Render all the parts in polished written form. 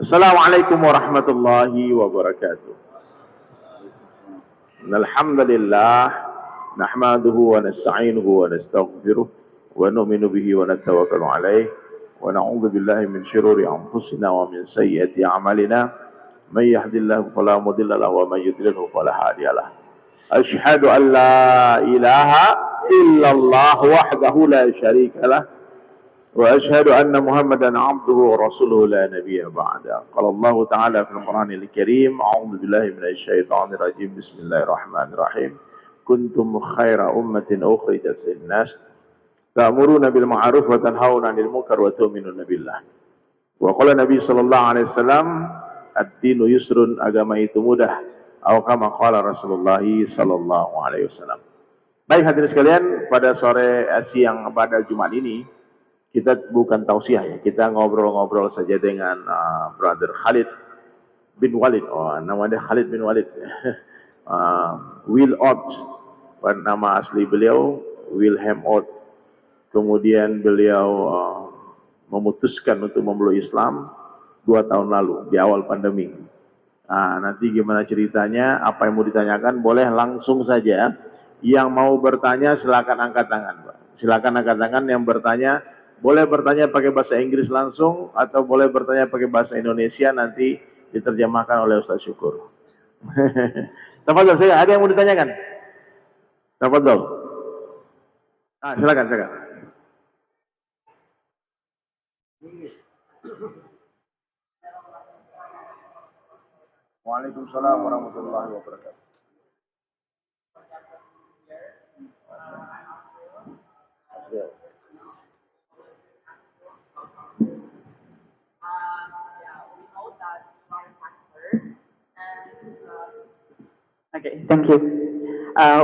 Assalamualaikum warahmatullahi wabarakatuh. Alhamdulillah nahmaduhu wa nasta'inuhu wa nastaghfiruh wa nu'minu bihi wa natawakkalu alaih wa na'udzu billahi min syururi anfusina wa min sayyiati a'malina may yahdihillahu fala mudilla lahu wa may yudlilhu fala hadiyalah. Asyhadu an la ilaha illallah wahdahu la syarika lah وأشهد أن محمدا عبده ورسوله لا نبي بعده. قال الله تعالى في القرآن الكريم أعوذ بالله من الشيطان الرجيم بسم الله الرحمن الرحيم كنتم خير أمة أخرجت للناس تأمرون بالمعروف وتنهون عن المنكر وتؤمنون بالله. وقال النبي صلى الله عليه وسلم الدين يسر, agama itu mudah, atau kama qala Rasulullah sallallahu alaihi wasallam. Baik hadirin sekalian, pada sore siang pada Jumat ini kita bukan tausiah ya, kita ngobrol-ngobrol saja dengan Brother Khalid bin Walid. Oh, namanya Khalid bin Walid. Will Oates, nama asli beliau Wilhelm Oates. Kemudian beliau memutuskan untuk memeluk Islam 2 tahun lalu di awal pandemi. Nanti gimana ceritanya, apa yang mau ditanyakan boleh langsung saja. Yang mau bertanya silakan angkat tangan, Pak. Silakan angkat tangan yang bertanya. Boleh bertanya pakai bahasa Inggris langsung atau boleh bertanya pakai bahasa Indonesia, nanti diterjemahkan oleh Ustaz Syukur. Tafadhol, saya ada yang mau ditanyakan? Tafadhol. Silakan. Waalaikumsalam warahmatullahi wabarakatuh. Okay, thank you.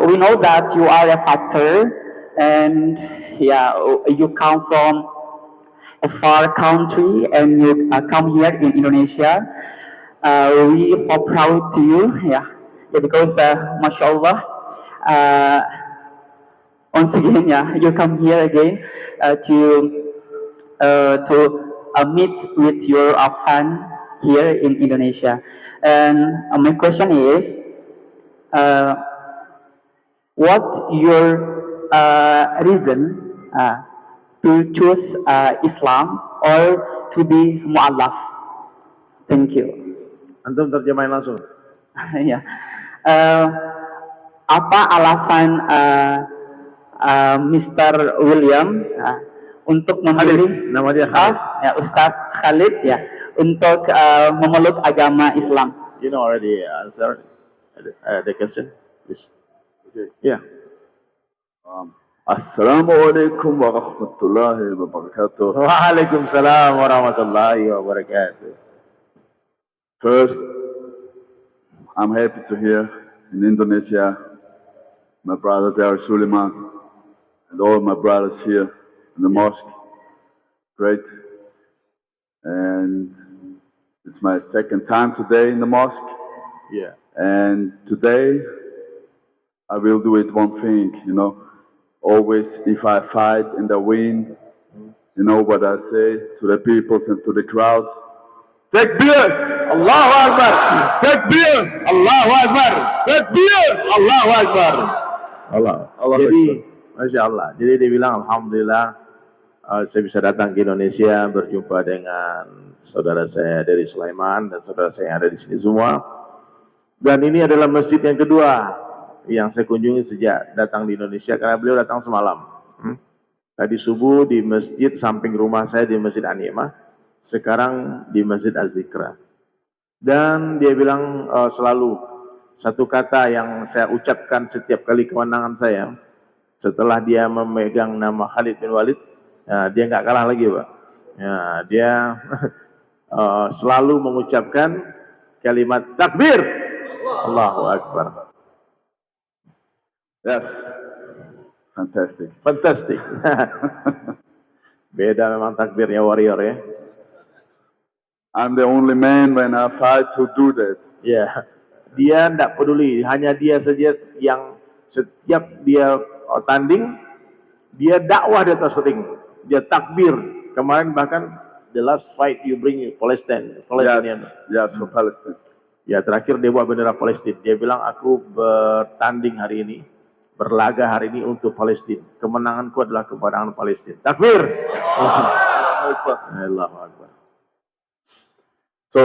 We know that you are a factor, and you come from a far country, and you come here in Indonesia. We are so proud to you, because mashallah, once again, you come here again to meet with your fan here in Indonesia. And my question is, what your reason to choose Islam or to be mu'allaf? Thank you. Antum terjemahin langsung. Ya. Apa alasan Mr. William untuk memilih nama dia Khalid. Ustadz Khalid untuk memeluk agama Islam? You know already answered the question, please. Okay. Yeah. Assalamualaikum warahmatullahi wabarakatuh. Waalaikumsalam warahmatullahi wabarakatuh. First, I'm happy to hear in Indonesia my brother Dar Suleiman and all my brothers here in the mosque. Great. And it's my second time today in the mosque. Yeah. And today, I will do it one thing, always if I fight and I win, you know what I say to the people and to the crowd? Takbir! Allahu Akbar! Takbir! Allahu Akbar! Takbir! Allahu Akbar! Allah. Jadi, Masya Allah. Jadi dia bilang, Alhamdulillah, saya bisa datang ke Indonesia, berjumpa dengan saudara saya dari Sulaiman dan saudara saya yang ada di sini semua. Dan ini adalah masjid yang kedua yang saya kunjungi sejak datang di Indonesia, karena beliau datang semalam. Tadi subuh di masjid samping rumah saya di Masjid An-Ni'mah, sekarang di Masjid Az-Zikra. Dan dia bilang selalu satu kata yang saya ucapkan setiap kali kemenangan saya, setelah dia memegang nama Khalid bin Walid, dia nggak kalah lagi, Pak. Dia selalu mengucapkan kalimat takbir. Allahu Akbar. Yes. Fantastic. Beda memang takbirnya warrior ya. I'm the only man when I fight to do that. Ya. Dia tidak peduli, hanya dia saja yang setiap dia tanding, dia dakwah di atas ring, dia takbir. Kemarin bahkan the last fight you bring Palestinian. Yes, for Palestine. Ya, terakhir dia bawa bendera Palestina. Dia bilang, aku bertanding hari ini, berlaga hari ini untuk Palestina. Kemenanganku adalah kemenangan Palestina. Takbir! Allahu Akbar. So,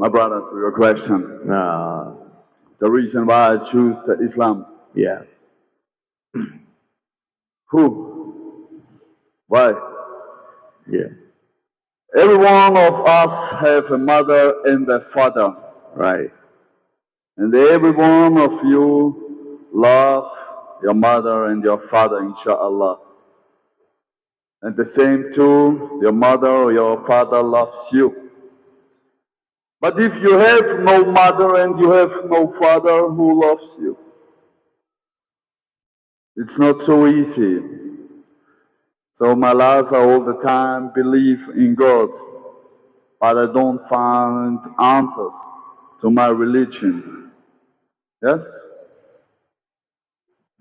my brother, to your question, Nah, the reason why I choose the Islam. ya. Who? Why? Yeah. Every one of us have a mother and a father. Right. And every one of you love your mother and your father, inshallah. And the same too, your mother or your father loves you. But if you have no mother and you have no father who loves you, it's not so easy. So my life, I all the time believe in God, but I don't find answers to my religion. Yes?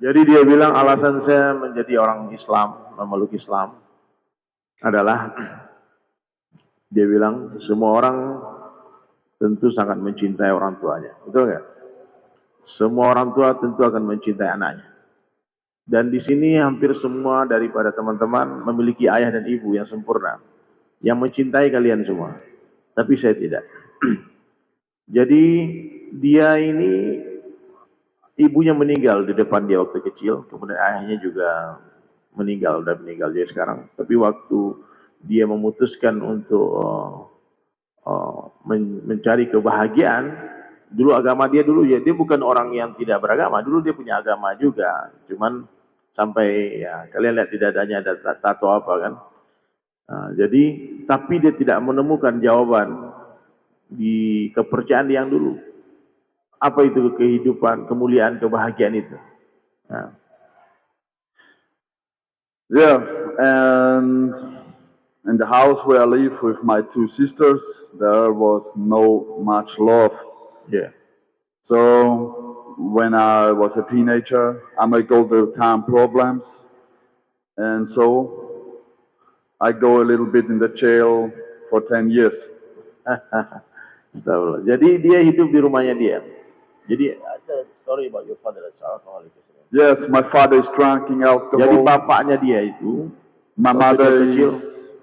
Jadi dia bilang alasan saya menjadi orang Islam, memeluk Islam adalah dia bilang semua orang tentu sangat mencintai orang tuanya, betul nggak? Semua orang tua tentu akan mencintai anaknya. Dan di sini hampir semua daripada teman-teman memiliki ayah dan ibu yang sempurna, yang mencintai kalian semua. Tapi saya tidak. Jadi dia ini ibunya meninggal di depan dia waktu kecil, kemudian ayahnya juga meninggal, udah meninggal dia sekarang. Tapi waktu dia memutuskan untuk mencari kebahagiaan, dulu agama dia dulu ya, dia bukan orang yang tidak beragama, dulu dia punya agama juga, cuman sampai ya kalian lihat di dadanya ada tato apa kan. Nah, jadi tapi dia tidak menemukan jawaban di kepercayaan yang dulu. Apa itu kehidupan, kemuliaan, kebahagiaan itu? Nah. Yeah, and in the house where I live with my two sisters, there was no much love. Yeah. So when I was a teenager, I made all the time problems, and so I go a little bit in the jail for 10 years. Astagfirullah. Jadi dia hidup di rumahnya dia. Jadi sorry about your father, that's alcoholic. Yes, my father is drinking alcohol. Jadi bapaknya dia itu, My mother is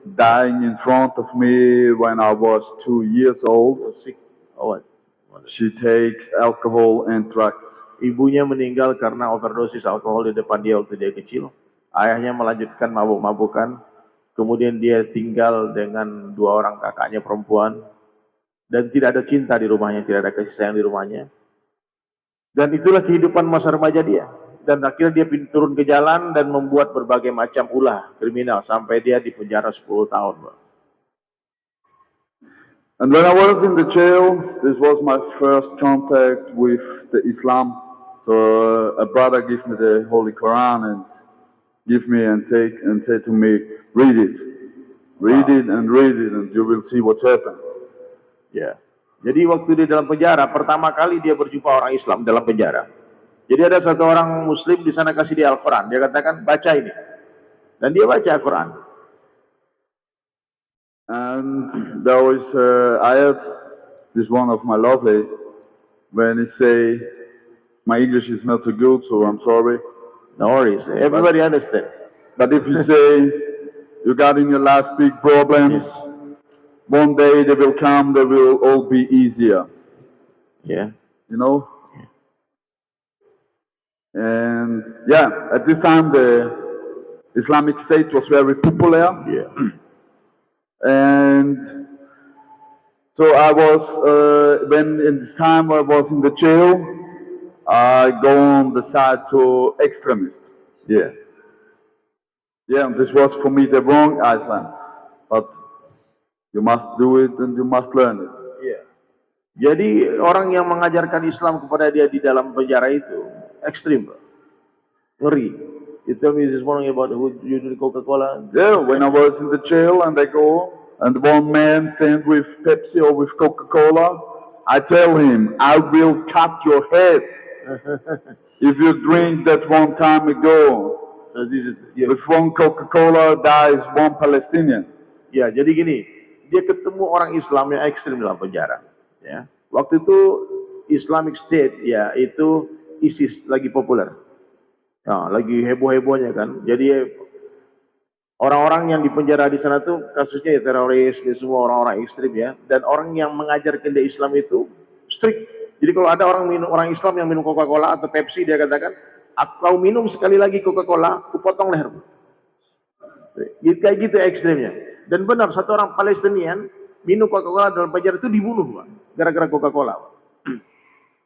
dying in front of me when I was 2 years old. sick. Oh, what? She takes alcohol and drugs. Ibunya meninggal karena overdosis alkohol di depan dia waktu dia kecil. Ayahnya melanjutkan mabuk-mabukan. Kemudian dia tinggal dengan 2 orang kakaknya perempuan. Dan tidak ada cinta di rumahnya, tidak ada kasih sayang di rumahnya. Dan itulah kehidupan masa remaja dia. Dan akhirnya dia turun ke jalan dan membuat berbagai macam ulah kriminal. Sampai dia di penjara 10 tahun. And when I was in the jail, this was my first contact with the Islam. So a brother gave me the Holy Quran and give me and take and say to me, read it and you will see what's happened. Ya. Jadi waktu dia dalam penjara, pertama kali dia berjumpa orang Islam dalam penjara. Jadi ada satu orang Muslim di sana kasih dia Al-Quran. Dia katakan, baca ini. Dan dia baca Al-Quran. And there was ayat, this one of my lovelies, when he say, my English is not so good, so I'm sorry. No worries. Everybody understand. But if you say, you got in your life big problems, one day they will come, they will all be easier. Yeah. You know? And yeah, at this time the Islamic State was very popular. Yeah. And so I was, when in this time I was in the jail, I go on the side to extremists. Yeah. Yeah, this was for me the wrong Islam. But you must do it and you must learn it. Yeah. Jadi orang yang mengajarkan Islam kepada dia di dalam penjara itu ekstrim, ngeri. You tell me this morning about who you do Coca-Cola. Yeah, when I was in the jail and I go and one man stand with Pepsi or with Coca-Cola, I tell him, I will cut your head if you drink that one time ago. So this is, yeah. With one Coca-Cola dies one Palestinian. Ya, jadi gini, dia ketemu orang Islam yang ekstrim dalam penjara. Ya, waktu itu Islamic State, ya itu ISIS lagi populer, ya, lagi heboh-hebohnya kan. Jadi orang-orang yang dipenjara di sana tuh kasusnya ya teroris, ya semua orang-orang ekstrim ya. Dan orang yang mengajarkan dia Islam itu strict. Jadi kalau ada orang Islam yang minum Coca-Cola atau Pepsi, dia katakan, kau minum sekali lagi Coca-Cola, aku potong lehermu. Kayak gitu ekstrimnya. Dan benar, satu orang Palestinian minum Coca-Cola dalam penjara itu dibunuh, Pak, gara-gara Coca-Cola.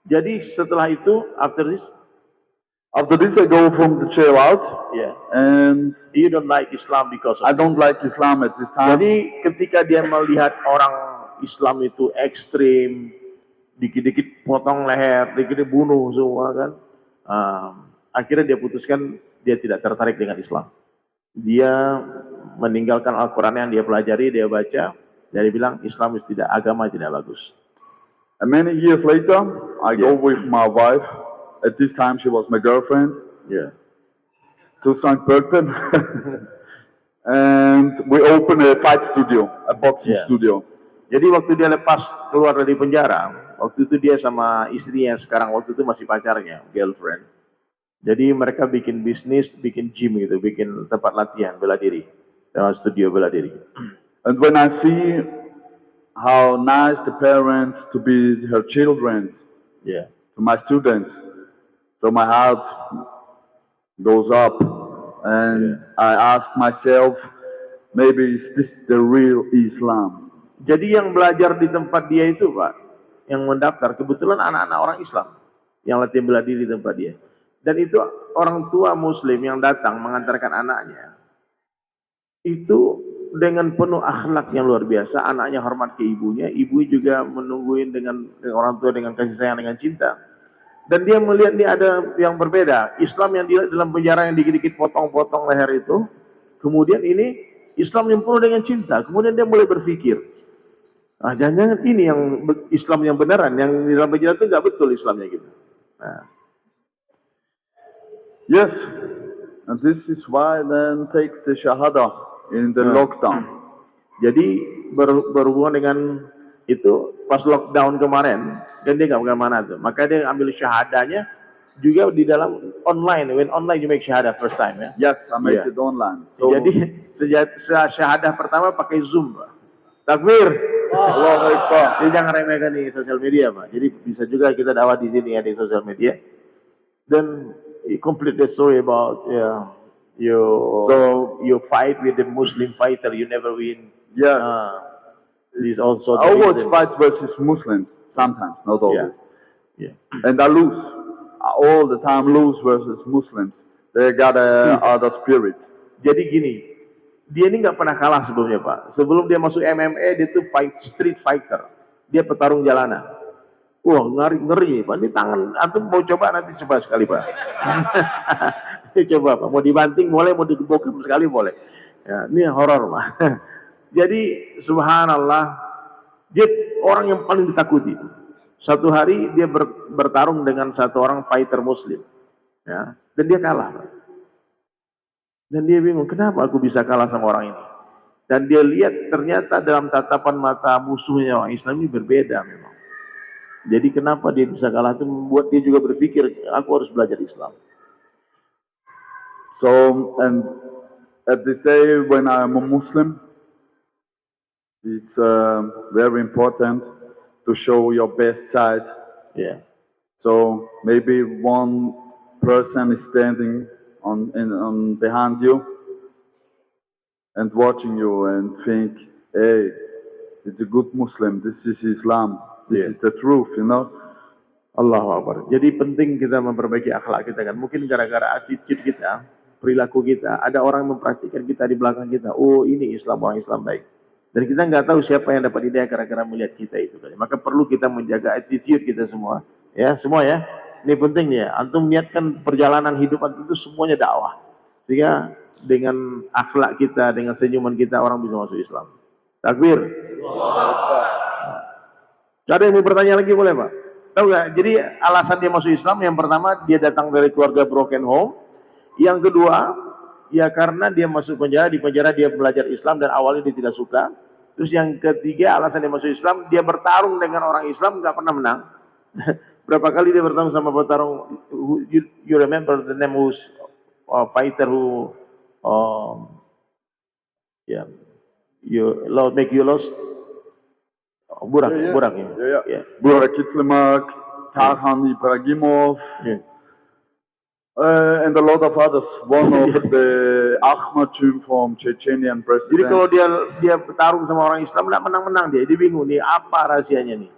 Jadi setelah itu, after this I go from the jail out, yeah, and you don't like Islam because of I don't like Islam at this time. Jadi ketika dia melihat orang Islam itu ekstrim, dikit-dikit potong leher, dikit-dikit bunuh semua kan, akhirnya dia putuskan dia tidak tertarik dengan Islam. Dia meninggalkan Al-Quran yang dia pelajari, dia baca, dan dia bilang Islam itu tidak, agama tidak bagus. And many years later, I go with my wife. At this time, she was my girlfriend. Yeah. To St. Pölten. And we open a fight studio, a boxing studio. Jadi waktu dia lepas keluar dari penjara, waktu itu dia sama istrinya sekarang, waktu itu masih pacarnya, girlfriend. Jadi mereka bikin bisnis, bikin gym gitu, bikin tempat latihan bela diri, studio bela diri. And when I see how nice the parents to be her children, yeah, to my students, so my heart goes up, and I ask myself, maybe is this the real Islam? Jadi yang belajar di tempat dia itu, Pak, yang mendaftar kebetulan anak-anak orang Islam yang latihan bela diri di tempat dia. Dan itu orang tua Muslim yang datang mengantarkan anaknya. Itu dengan penuh akhlak yang luar biasa, anaknya hormat ke ibunya, ibu juga menungguin dengan orang tua dengan kasih sayang, dengan cinta. Dan dia melihat ini ada yang berbeda. Islam yang di dalam penjara yang dikit-dikit potong-potong leher itu, kemudian ini Islam yang penuh dengan cinta. Kemudian dia mulai berpikir, jangan-jangan ini yang Islam yang beneran, yang di dalam penjara itu nggak betul Islamnya gitu. Nah. Yes, and this is why then take the Shahada in the lockdown. Jadi berhubungan dengan itu pas lockdown kemarin, dan dia nggak kemana tuh, maka dia ambil syahadanya juga di dalam online. When online you make syahadah first time ya. Yes, I make it online. So, jadi syahadah pertama pakai Zoom, Pak. Takbir. Allahu Akbar. Jadi jangan remehkan di sosial media, Pak. Jadi bisa juga kita dakwah di sini ya, di sosial media. Dan complete the story about you fight with the Muslim fighter, you never win. Yes. This also I always fight versus Muslims, sometimes, not always. Yeah. And I lose. I all the time lose versus Muslims. They got other spirit. Jadi gini, dia ini nggak pernah kalah sebelumnya, Pak. Sebelum dia masuk MMA, dia tuh street fighter. Dia petarung jalanan. Wah, ngeri, Pak. Ini tangan, antum mau coba nanti coba sekali, Pak. Coba, Pak. Mau dibanting boleh, mau digebokkan sekali boleh. Ya, ini horor, Pak. Jadi, subhanallah, dia orang yang paling ditakuti. Satu hari dia bertarung dengan satu orang fighter Muslim, ya, dan dia kalah, Pak. Dan dia bingung, kenapa aku bisa kalah sama orang ini? Dan dia lihat ternyata dalam tatapan mata musuhnya orang Islam ini berbeda memang. Jadi kenapa dia bisa kalah itu membuat dia juga berpikir, aku harus belajar Islam. So, and at this day when I'm a Muslim, it's very important to show your best side. Yeah. So maybe one person is standing on behind you and watching you and think, hey, it's a good Muslim. This is Islam. This is the truth, you know. Allahu Akbar. Jadi penting kita memperbaiki akhlak kita kan. Mungkin gara-gara attitude kita, perilaku kita, ada orang mempraktikkan kita di belakang kita. Oh, ini Islam, orang Islam baik. Dan kita nggak tahu siapa yang dapat hidayah gara-gara melihat kita itu. Maka perlu kita menjaga attitude kita semua. Ya, semua ya. Ini pentingnya. Antum niatkan perjalanan hidup antum itu semuanya dakwah. Sehingga dengan akhlak kita, dengan senyuman kita, orang bisa masuk Islam. Takbir. Ada yang mau bertanya lagi boleh, Pak? Tahu nggak? Jadi alasan dia masuk Islam yang pertama dia datang dari keluarga broken home. Yang kedua, ya karena dia masuk penjara, di penjara dia belajar Islam dan awalnya dia tidak suka. Terus yang ketiga alasan dia masuk Islam, dia bertarung dengan orang Islam nggak pernah menang. Berapa kali dia bertarung sama petarung? You remember the name who's fighter who yeah make you lost? Burak, Burak ya. Yeah. Burak Kitzlemak, Tarhan Ibrahimov. Yeah. And a lot of others. One of the Ahmadchum from Chechenian president. Jadi kalau dia bertarung sama orang Islam nggak menang-menang dia bingung nih apa rahasianya nih.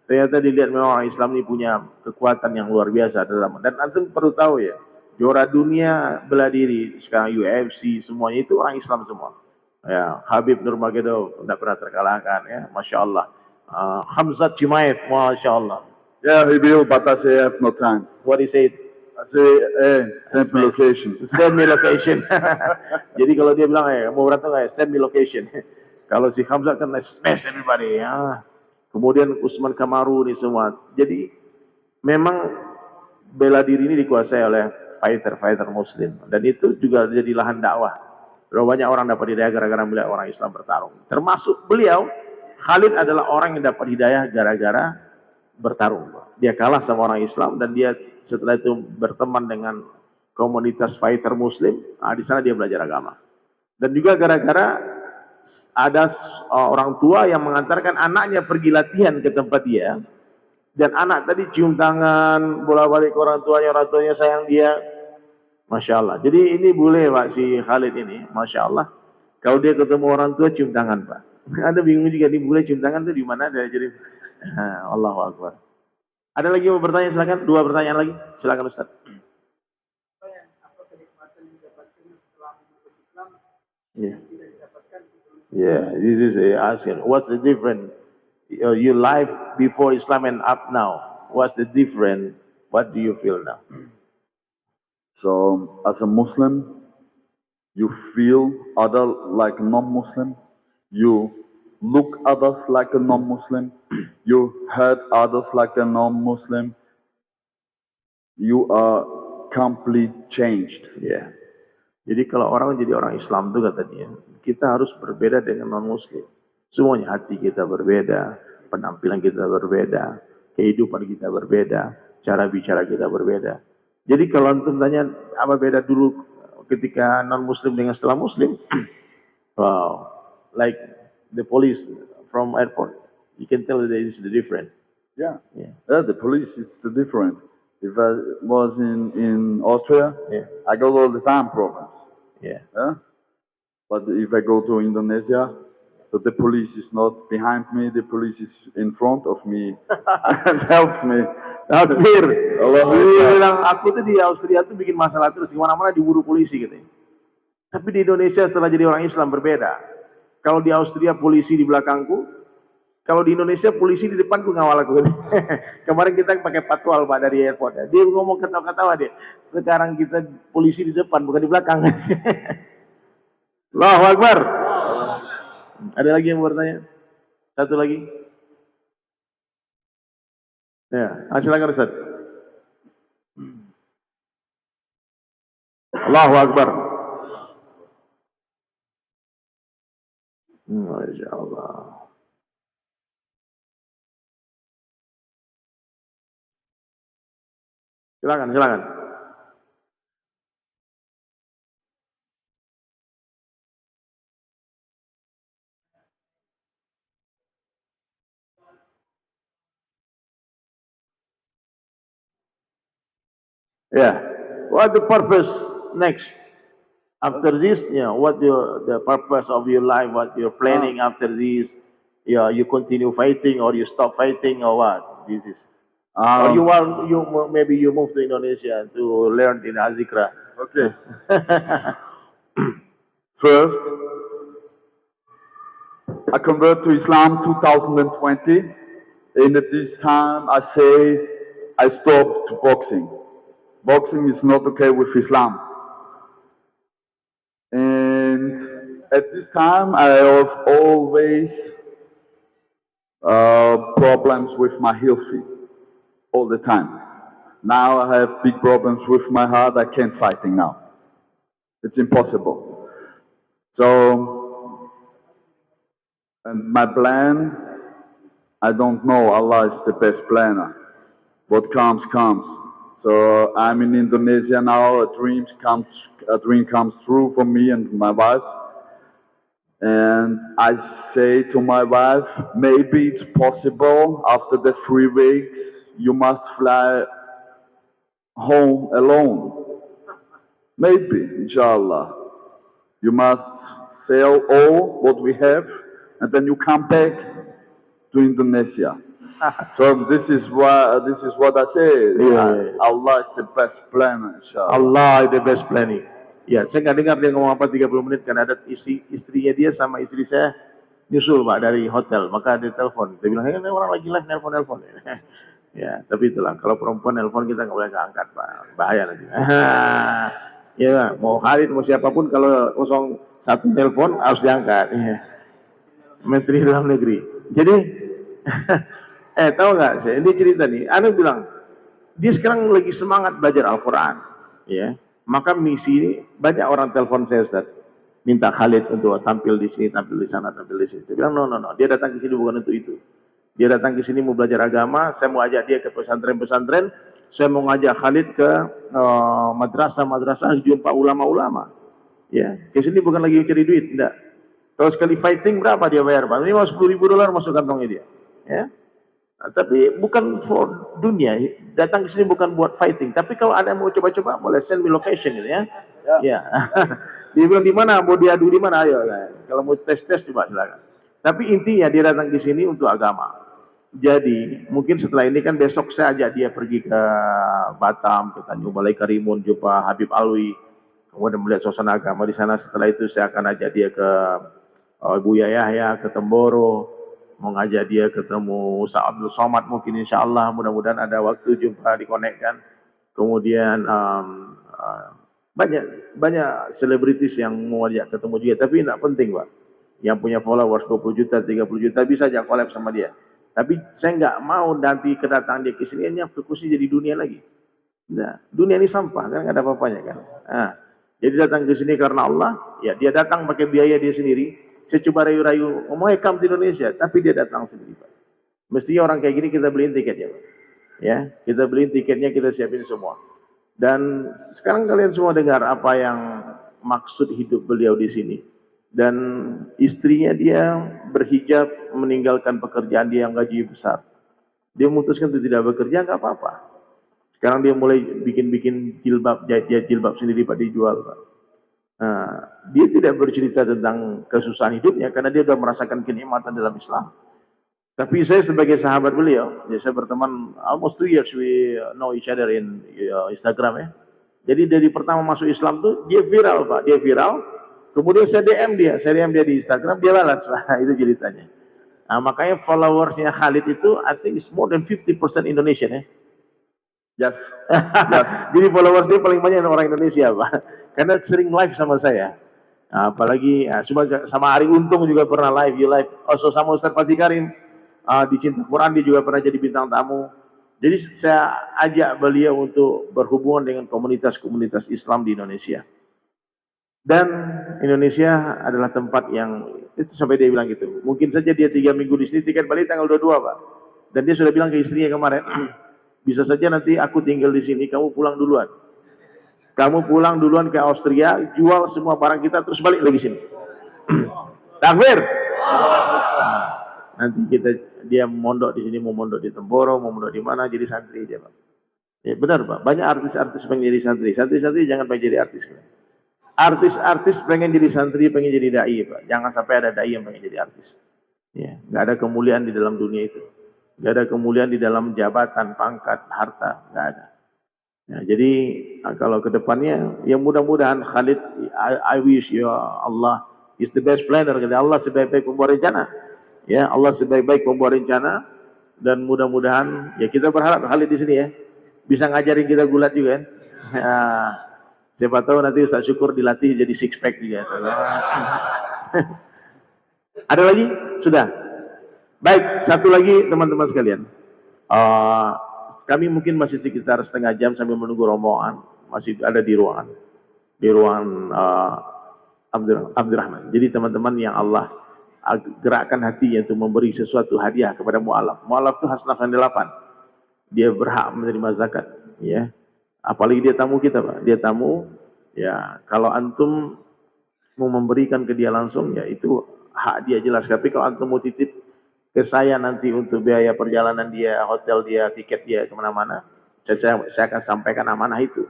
Ternyata dilihat memang orang Islam ini punya kekuatan yang luar biasa dalam. Dan antum perlu tahu ya, juara dunia bela diri sekarang UFC semuanya itu orang Islam semua. Ya, Khabib Nurmagomedov tidak pernah terkalahkan ya, masya Allah. Khamzat Chimaev, masya Allah. Yeah, he will, but I say I have no time. What he said? I say, send me location. Send me location. Jadi kalau dia bilang mau berantem nggak, send me location. Kalau si Khamzat kan smash everybody ya. Kemudian Usman Kamaru nih semua. Jadi memang bela diri ini dikuasai oleh fighter Muslim dan itu juga jadi lahan dakwah. Berapa banyak orang dapat hidayah gara-gara melihat orang Islam bertarung. Termasuk beliau, Khalid adalah orang yang dapat hidayah gara-gara bertarung. Dia kalah sama orang Islam dan dia setelah itu berteman dengan komunitas fighter Muslim. Di sana dia belajar agama. Dan juga gara-gara ada orang tua yang mengantarkan anaknya pergi latihan ke tempat dia. Dan anak tadi cium tangan, bolak-balik ke orang tuanya sayang dia. Masya Allah. Jadi ini boleh Pak si Khalid ini, Masya Allah. Kalau dia ketemu orang tua cium tangan Pak. Ada bingung juga ini boleh cium tangan itu di mana? Jadi Allahu Akbar. Ada lagi yang mau bertanya silakan. 2 pertanyaan lagi. Silakan Ustaz. Yeah, this is asking. What's the difference? Your life before Islam and up now. What's the difference? What do you feel now? So, as a Muslim, you feel other like non-Muslim. You look others like a non-Muslim. You hurt others like a non-Muslim. You are completely changed. Yeah. Jadi kalau orang jadi orang Islam itu kata dia, kita harus berbeda dengan non-Muslim. Semuanya hati kita berbeda, penampilan kita berbeda, kehidupan kita berbeda, cara bicara kita berbeda. Jadi kalau antum tanya apa beda dulu ketika non-Muslim dengan setelah Muslim, wow, like the police from airport, you can tell that it's the different. Yeah, the police is the different. If I was in Austria, I got all the time problems. Yeah. But if I go to Indonesia, so the police is not behind me, the police is in front of me and helps me. Takbir. Dia bilang aku tuh di Austria tuh bikin masalah terus di mana-mana diburu polisi katanya. Tapi di Indonesia setelah jadi orang Islam berbeda. Kalau di Austria polisi di belakangku, kalau di Indonesia polisi di depanku ngawal aku. Kemarin kita pakai patwal Pak dari airport. Dia ngomong ketawa-ketawa dia. Sekarang kita polisi di depan bukan di belakang. Allahu Akbar. Ada lagi yang mau bertanya? Satu lagi. Ya, silakan Ustaz. Allahu Akbar. Masya Allah. Silakan. Yeah. What the purpose next? After this, what the purpose of your life? What you're planning after this? You continue fighting or you stop fighting or what? This is. Or maybe you move to Indonesia to learn in Azikra. Okay. First, I convert to Islam 2020, and at this time I say I stopped boxing. Boxing is not okay with Islam. And at this time I have always problems with my health all the time. Now I have big problems with my heart. I can't fighting now. It's impossible. So And my plan, I don't know. Allah is the best planner. What comes, comes. So I'm in Indonesia now. A dream comes true for me and my wife. And I say to my wife, maybe it's possible after the 3 weeks you must fly home alone. Maybe, inshallah. You must sell all what we have and then you come back to Indonesia. So this is what I say. Iya. Allah is the best planner, inshallah. Allah the best planning. Ya, saya nggak dengar dia ngomong apa 30 menit karena ada istrinya dia sama istri saya nyusul Pak dari hotel, maka dia telepon. Dia bilang, ini orang lagi live nelpon. Ya, tapi itulah kalau perempuan nelpon kita nggak boleh angkat Pak, bahaya nanti. Ya, mau Khalid mau siapapun kalau 01 nelpon harus diangkat. Ya. Menteri Dalam Negeri. Jadi, tahu nggak saya? Ini cerita nih. Anu bilang, dia sekarang lagi semangat belajar Al-Quran, ya. Maka misi banyak orang telepon saya Ustaz, minta Khalid untuk tampil di sini, tampil di sana, tampil di sini. Saya bilang no. Dia datang ke sini bukan untuk itu. Dia datang ke sini mau belajar agama. Saya mau ajak dia ke pesantren-pesantren. Saya mau ngajak Khalid ke madrasah jumpa ulama-ulama. Ya, ke sini bukan lagi cari duit, enggak. Kalau sekali fighting berapa dia bayar Pak? Ini mau $10.000 masuk kantongnya dia. Ya. Nah, tapi bukan for dunia, datang ke sini bukan buat fighting. Tapi kalau ada yang mau coba-coba, boleh send me location gitu ya. Ya. Dia bilang di mana, mau diadu di mana, ayo. Kalau mau tes coba silakan. Tapi intinya dia datang ke sini untuk agama. Jadi mungkin setelah ini kan besok saya ajak dia pergi ke Batam, ke Tanjung Balai Karimun, jumpa Habib Alwi, kemudian melihat suasana agama di sana. Setelah itu saya akan ajak dia ke Buya Yahya, ke Temboro. Mau ngajak dia ketemu Ustaz Abdul Somad mungkin insya Allah, mudah-mudahan ada waktu jumpa dikonekkan. Kemudian banyak selebritis yang mau ajak ketemu juga, tapi tidak penting Pak. Yang punya followers 20 juta, 30 juta bisa aja collab sama dia. Tapi saya nggak mau nanti kedatangan dia ke sini hanya fokusnya jadi dunia lagi. Nah, dunia ini sampah kan, nggak ada apa-apanya kan. Nah, jadi datang ke sini karena Allah, ya dia datang pakai biaya dia sendiri. Saya coba rayu-rayu, mau come ke Indonesia, tapi dia datang sendiri Pak. Mestinya orang kayak gini kita beliin tiketnya Pak. Ya, kita beliin tiketnya, kita siapin semua. Dan sekarang kalian semua dengar apa yang maksud hidup beliau di sini. Dan istrinya dia berhijab, meninggalkan pekerjaan dia yang gaji besar. Dia memutuskan untuk tidak bekerja, nggak apa-apa. Sekarang dia mulai bikin jilbab, jahit jilbab sendiri Pak, dijual Pak. Nah, dia tidak bercerita tentang kesusahan hidupnya karena dia sudah merasakan kenikmatan dalam Islam. Tapi saya sebagai sahabat beliau, ya saya berteman almost 2 years we know each other in Instagram ya. Jadi dari pertama masuk Islam tuh dia viral Pak, dia viral. Kemudian saya DM dia di Instagram, dia balas Pak, itu ceritanya. Nah, makanya followersnya Khalid itu I think is more than 50% Indonesian ya. Yes. Jadi followers dia paling banyak orang Indonesia Pak, karena sering live sama saya. Nah, apalagi sama Ari Untung juga pernah live, also sama Ustaz Fazli Karim di Cinta Quran dia juga pernah jadi bintang tamu. Jadi saya ajak beliau untuk berhubungan dengan komunitas-komunitas Islam di Indonesia. Dan Indonesia adalah tempat yang itu sampai dia bilang gitu. Mungkin saja dia 3 minggu di sini, tiket balik tanggal 22 Pak. Dan dia sudah bilang ke istrinya kemarin, bisa saja nanti aku tinggal di sini, kamu pulang duluan. Kamu pulang duluan ke Austria, jual semua barang kita, terus balik lagi sini. Takbir. Nanti dia mondok di sini, mau mondok di Temboro, mau mondok di mana, jadi santri aja Pak. Ya benar Pak, banyak artis-artis pengen jadi santri. Santri-santri jangan pengen jadi artis. Artis-artis pengen jadi santri, pengen jadi dai Pak. Jangan sampai ada dai yang pengen jadi artis. Ya, nggak ada kemuliaan di dalam dunia itu. Nggak ada kemuliaan di dalam jabatan, pangkat, harta, nggak ada. Ya, jadi kalau kedepannya, ya mudah-mudahan Khalid, I wish ya Allah is the best planner. Kata Allah sebaik-baik pembuat rencana. Ya Allah sebaik-baik pembuat rencana, dan mudah-mudahan ya kita berharap Khalid di sini ya bisa ngajarin kita gulat juga kan. Ya, siapa tahu nanti Ustaz Syukur dilatih jadi six pack juga. Ada lagi? Sudah. Baik, satu lagi teman-teman sekalian. Kami mungkin masih sekitar setengah jam sambil menunggu rombongan. Masih ada di ruangan Abdurrahman. Jadi teman-teman yang Allah gerakkan hatinya untuk memberi sesuatu hadiah kepada mu'alaf. Mu'alaf itu hasnaf yang 8. Dia berhak menerima zakat, ya. Apalagi dia tamu kita, Pak. Dia tamu, ya. Kalau antum mau memberikan ke dia langsung, ya itu hak dia jelas. Tapi kalau antum mau titip ke saya nanti untuk biaya perjalanan dia, hotel dia, tiket dia kemana-mana, saya akan sampaikan amanah itu.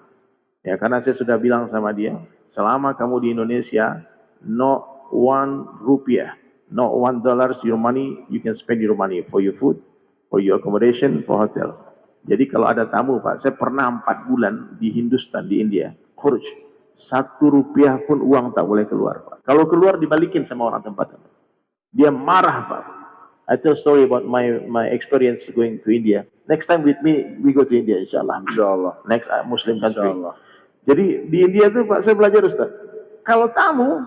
Ya, karena saya sudah bilang sama dia, selama kamu di Indonesia, no 1 rupiah, no $1 your money, you can spend your money for your food, for your accommodation, for hotel. Jadi kalau ada tamu, Pak, saya pernah 4 bulan di Hindustan, di India, khuruj, 1 rupiah pun uang tak boleh keluar, Pak. Kalau keluar dibalikin sama orang tempatnya. Dia marah, Pak. I tell story about my experience going to India. Next time with me, we go to India, insyaAllah. Inshallah. Next Muslim country. Inshallah. Jadi di India tuh Pak, saya belajar Ustaz, kalau tamu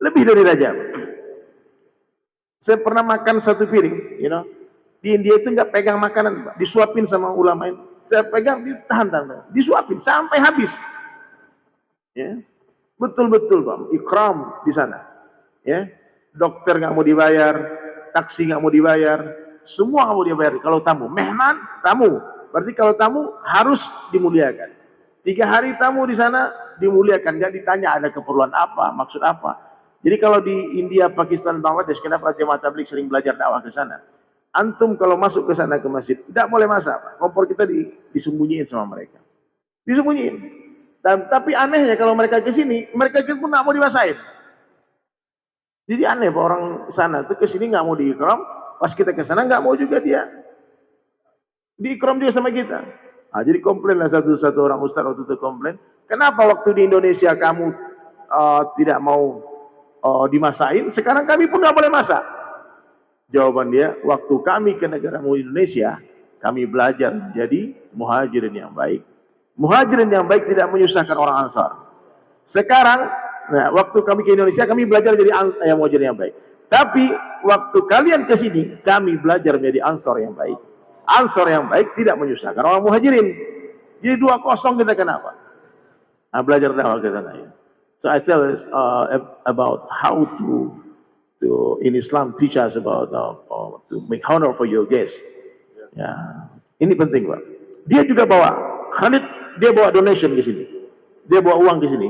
lebih dari raja. Saya pernah makan 1 piring, you know. Di India itu nggak pegang makanan, Pak. Disuapin sama ulama ini. Saya pegang, ditahan-tahan, disuapin sampai habis. Ya, betul-betul Pak, ikram di sana. Ya, dokter nggak mau dibayar, taksi nggak mau dibayar, semua nggak mau dibayar. Kalau tamu, mehman, tamu. Berarti kalau tamu harus dimuliakan. 3 hari tamu di sana dimuliakan, nggak ditanya ada keperluan apa, maksud apa. Jadi kalau di India, Pakistan, Bangladesh, kenapa jemaah tabligh sering belajar dakwah ke sana? Antum kalau masuk ke sana ke masjid, tidak boleh masak, Pak. Kompor kita disembunyiin sama mereka, disembunyiin. Tapi anehnya kalau mereka ke sini, mereka pun nggak mau dimasain. Jadi aneh Pak, orang sana tuh ke sini nggak mau diikram, pas kita ke sana nggak mau juga dia diikram dia sama kita. Nah, jadi komplainlah satu orang ustaz waktu itu komplain, kenapa waktu di Indonesia kamu tidak mau dimasain, sekarang kami pun nggak boleh masak? Jawaban dia, waktu kami ke negaramu Indonesia, kami belajar jadi muhajirin yang baik. Muhajirin yang baik tidak menyusahkan orang Ansar. Sekarang, nah, waktu kami ke Indonesia, kami belajar jadi muhajirin yang baik. Tapi waktu kalian ke sini, kami belajar menjadi Ansar yang baik. Ansar yang baik tidak menyusahkan orang muhajirin. Jadi 2-0 kita kenapa? Nah, belajar dakwah ke sana ya. So I tell us about how to in Islam teach us about to make honor for your guests. Ya, ini penting Pak. Dia juga bawa Khalid, dia bawa donation ke sini. Dia bawa uang ke sini.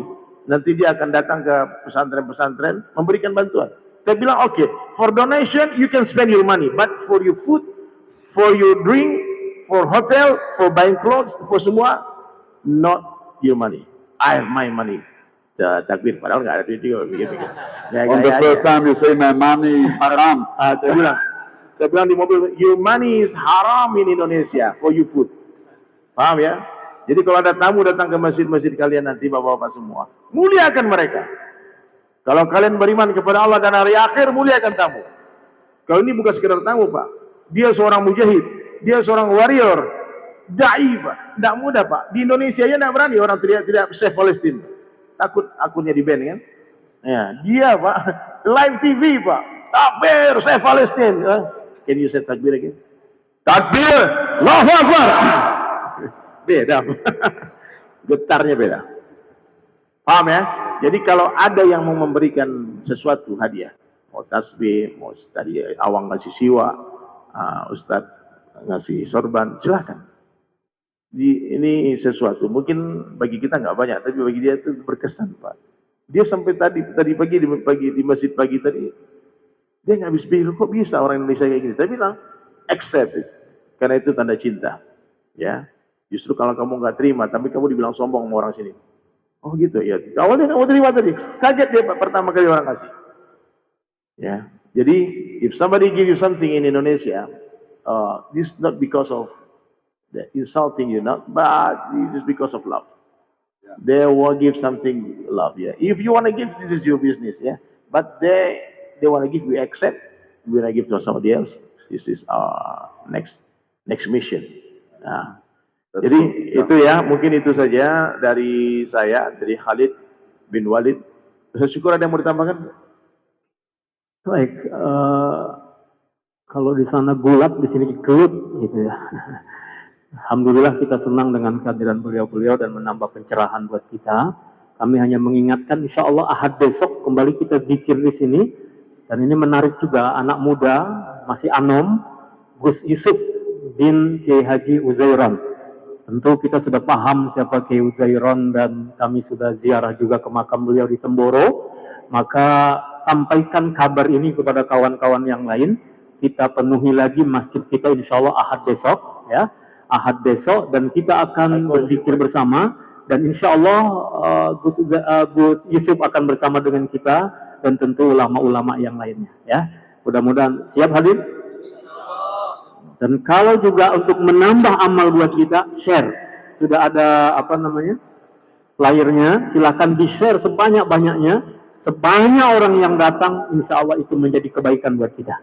Nanti dia akan datang ke pesantren-pesantren memberikan bantuan. Saya bilang okay, for donation you can spend your money, but for your food, for your drink, for hotel, for buying clothes, for semua, not your money. I have my money. Takbir, padahal nggak ada duit juga. On the first time you say my money is haram. Saya bilang di mobil, your money is haram in Indonesia for your food. Paham ya? Jadi kalau ada tamu datang ke masjid-masjid kalian nanti bapak-bapak semua, muliakan mereka. Kalau kalian beriman kepada Allah dan hari akhir, muliakan tamu. Kalau ini bukan sekedar tamu Pak. Dia seorang mujahid, dia seorang warrior, da'i Pak, tidak mudah Pak. Di Indonesia ya tidak berani orang teriak-teriak Save Palestine, takut akunnya di ban kan? Ya, dia Pak, live TV Pak, takbir Save Palestine. Can you say takbir again? Takbir, Allahu Akbar. Beda, getarnya beda. Paham ya? Jadi kalau ada yang mau memberikan sesuatu hadiah, mau tasbih, mau tadi awang ngasih siwa, Ustadz ngasih sorban, silahkan. Ini sesuatu mungkin bagi kita nggak banyak, tapi bagi dia itu berkesan Pak. Dia sampai tadi pagi di masjid pagi tadi, dia nggak habis pikir kok bisa orang Indonesia kayak gini. Tapi bilang accept it, karena itu tanda cinta. Ya, justru kalau kamu nggak terima, tapi kamu dibilang sombong sama orang sini. Oh gitu ya. Awalnya kamu terima tadi, kaget dia Pak, pertama kali orang kasih. Ya. Jadi, if somebody give you something in Indonesia, this is not because of the insulting you, not, but this is because of love. Yeah. They will give something love. Yeah. If you want to give, this is your business. Yeah. But they want to give, we accept. We want to give to somebody else. This is our next mission. Nah, jadi itu ya, mungkin itu saja dari saya, dari Khalid bin Walid. Saya syukur ada yang mau ditambahkan. Baik, kalau di sana gulat, di sini gelut, gitu ya. Alhamdulillah kita senang dengan kehadiran beliau-beliau dan menambah pencerahan buat kita. Kami hanya mengingatkan, insya Allah Ahad besok kembali kita zikir di sini. Dan ini menarik juga, anak muda masih anom, Gus Yusuf bin Kiai Haji Uzairon. Tentu kita sudah paham siapa Kiai Uzairon dan kami sudah ziarah juga ke makam beliau di Temboro. Maka sampaikan kabar ini kepada kawan-kawan yang lain. Kita penuhi lagi masjid kita insya Allah Ahad besok, ya, Ahad besok, dan kita akan berzikir bersama. Dan insya Allah Gus Yusuf akan bersama dengan kita dan tentu ulama-ulama yang lainnya, ya. Mudah-mudahan siap hadir. Dan kalau juga untuk menambah amal buat kita, share. Sudah ada apa namanya? Flyernya, silakan di-share sebanyak-banyaknya. Sebanyak orang yang datang, insya Allah itu menjadi kebaikan buat kita.